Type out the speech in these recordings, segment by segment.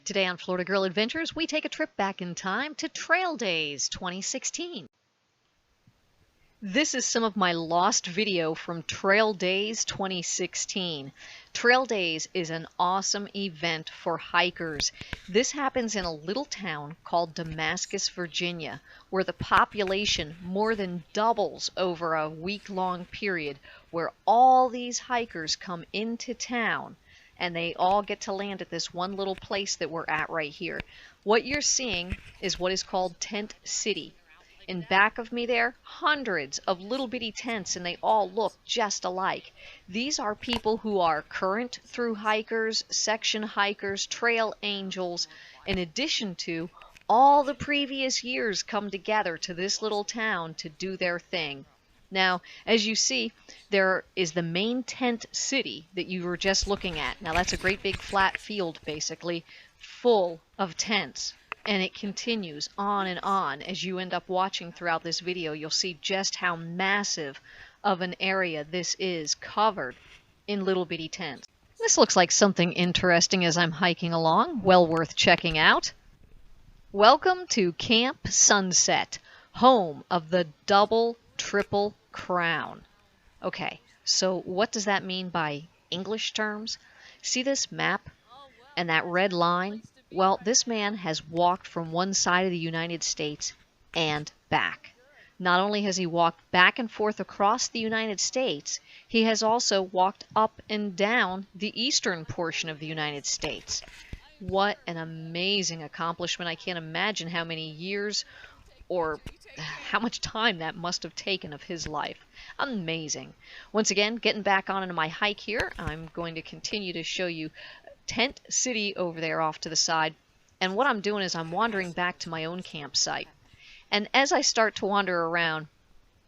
Today on Florida Girl Adventures, we take a trip back in time to Trail Days 2016. This is some of my lost video from Trail Days 2016. Trail Days is an awesome event for hikers. This happens in a little town called Damascus, Virginia, where the population more than doubles over a week-long period, where all these hikers come into town and they all get to land at this one little place that we're at right here. What you're seeing is what is called Tent City. In back of me there, hundreds of little bitty tents, and they all look just alike. These are people who are current through hikers, section hikers, trail angels, in addition to all the previous years come together to this little town to do their thing. Now, as you see, there is the main tent city that you were just looking at. Now, that's a great big flat field, basically, full of tents. And it continues on and on. As you end up watching throughout this video, you'll see just how massive of an area this is, covered in little bitty tents. This looks like something interesting as I'm hiking along, well worth checking out. Welcome to Camp Sunset, home of the double, triple crown. Okay, so what does that mean by English terms? See this map and that red line? Well, this man has walked from one side of the United States and back. Not only has he walked back and forth across the United States, he has also walked up and down the eastern portion of the United States. What an amazing accomplishment. I can't imagine how many years or how much time that must have taken of his life. Amazing. Once again, getting back on into my hike here, I'm going to continue to show you Tent City over there off to the side. And what I'm doing is I'm wandering back to my own campsite. And as I start to wander around,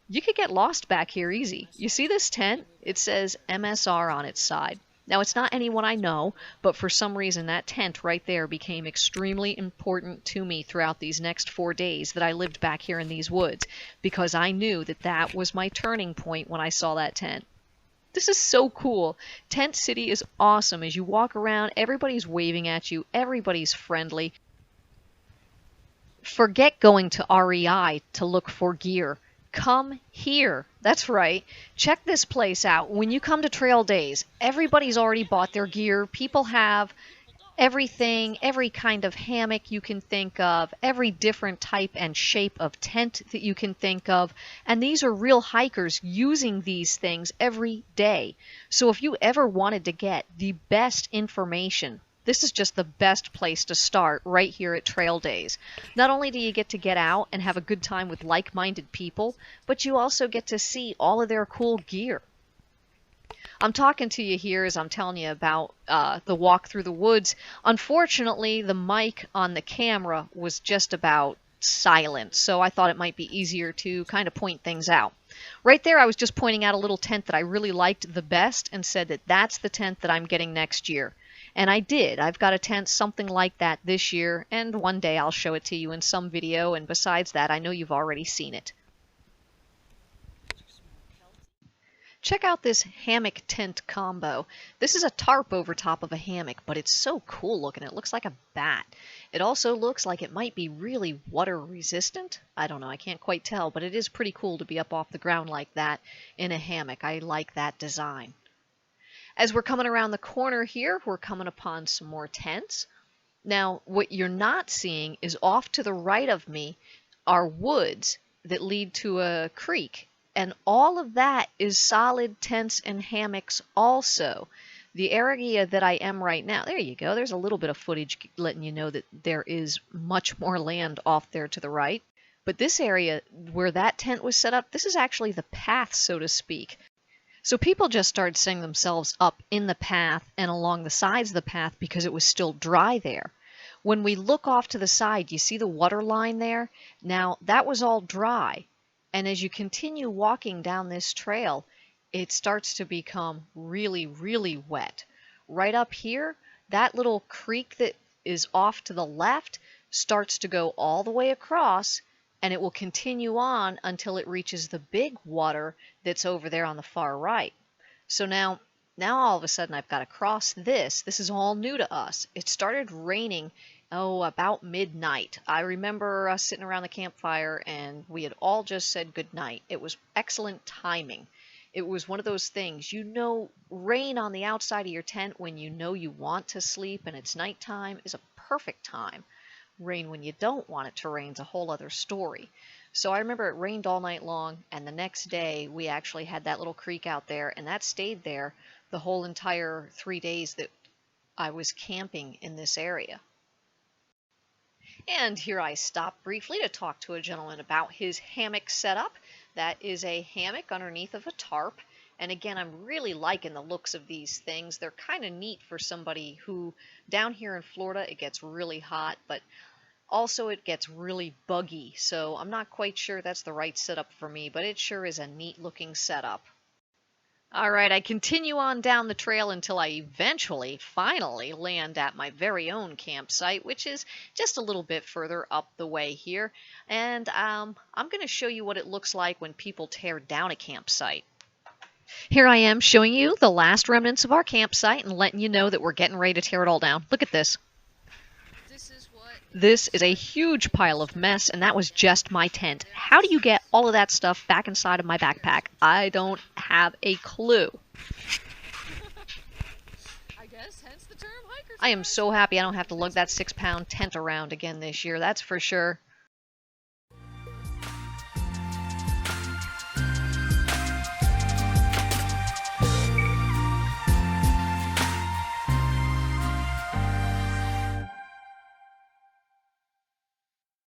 you could get lost back here easy. You see this tent? It says MSR on its side. Now, it's not anyone I know, but for some reason that tent right there became extremely important to me throughout these next 4 days that I lived back here in these woods, because I knew that that was my turning point when I saw that tent. This is so cool. Tent City is awesome. As you walk around, everybody's waving at you. Everybody's friendly. Forget going to REI to look for gear. Come here. That's right. Check this place out. When you come to Trail Days, everybody's already bought their gear. People have everything, every kind of hammock you can think of, every different type and shape of tent that you can think of, and these are real hikers using these things every day. So if you ever wanted to get the best information, this is just the best place to start right here at Trail Days. Not only do you get to get out and have a good time with like-minded people, but you also get to see all of their cool gear. I'm talking to you here as I'm telling you about the walk through the woods. Unfortunately, the mic on the camera was just about silent, so I thought it might be easier to kind of point things out. Right there, I was just pointing out a little tent that I really liked the best and said that that's the tent that I'm getting next year. And I did. I've got a tent something like that this year, and one day I'll show it to you in some video, and besides that, I know you've already seen it. Check out this hammock tent combo. This is a tarp over top of a hammock, but it's so cool looking. It looks like a bat. It also looks like it might be really water resistant. I don't know, I can't quite tell, but it is pretty cool to be up off the ground like that in a hammock. I like that design. As we're coming around the corner here, we're coming upon some more tents. Now, what you're not seeing is off to the right of me are woods that lead to a creek. And all of that is solid tents and hammocks also. The area that I am right now, there you go, there's a little bit of footage letting you know that there is much more land off there to the right. But this area where that tent was set up, this is actually the path, so to speak. So people just started setting themselves up in the path and along the sides of the path because it was still dry there. When we look off to the side, you see the water line there? Now, that was all dry. And as you continue walking down this trail, it starts to become really, really wet. Right up here, that little creek that is off to the left starts to go all the way across, and it will continue on until it reaches the big water that's over there on the far right. So now, Now all of a sudden I've got to cross this. This is all new to us. It started raining, about midnight. I remember us sitting around the campfire and we had all just said good night. It was excellent timing. It was one of those things, rain on the outside of your tent when you know you want to sleep and it's nighttime is a perfect time. Rain when you don't want it to rain is a whole other story. So I remember it rained all night long, and the next day we actually had that little creek out there, and that stayed there the whole entire 3 days that I was camping in this area. And here I stop briefly to talk to a gentleman about his hammock setup. That is a hammock underneath of a tarp. And again, I'm really liking the looks of these things. They're kind of neat for somebody who, down here in Florida, it gets really hot, but also it gets really buggy. So I'm not quite sure that's the right setup for me, but it sure is a neat looking setup. All right, I continue on down the trail until I eventually, finally, land at my very own campsite, which is just a little bit further up the way here. And I'm going to show you what it looks like when people tear down a campsite. Here I am showing you the last remnants of our campsite and letting you know that we're getting ready to tear it all down. Look at this. This is a huge pile of mess, and that was just my tent. How do you get all of that stuff back inside of my backpack? I don't have a clue. I guess hence the term hiker's I am so happy I don't have to lug that 6-pound tent around again this year, that's for sure.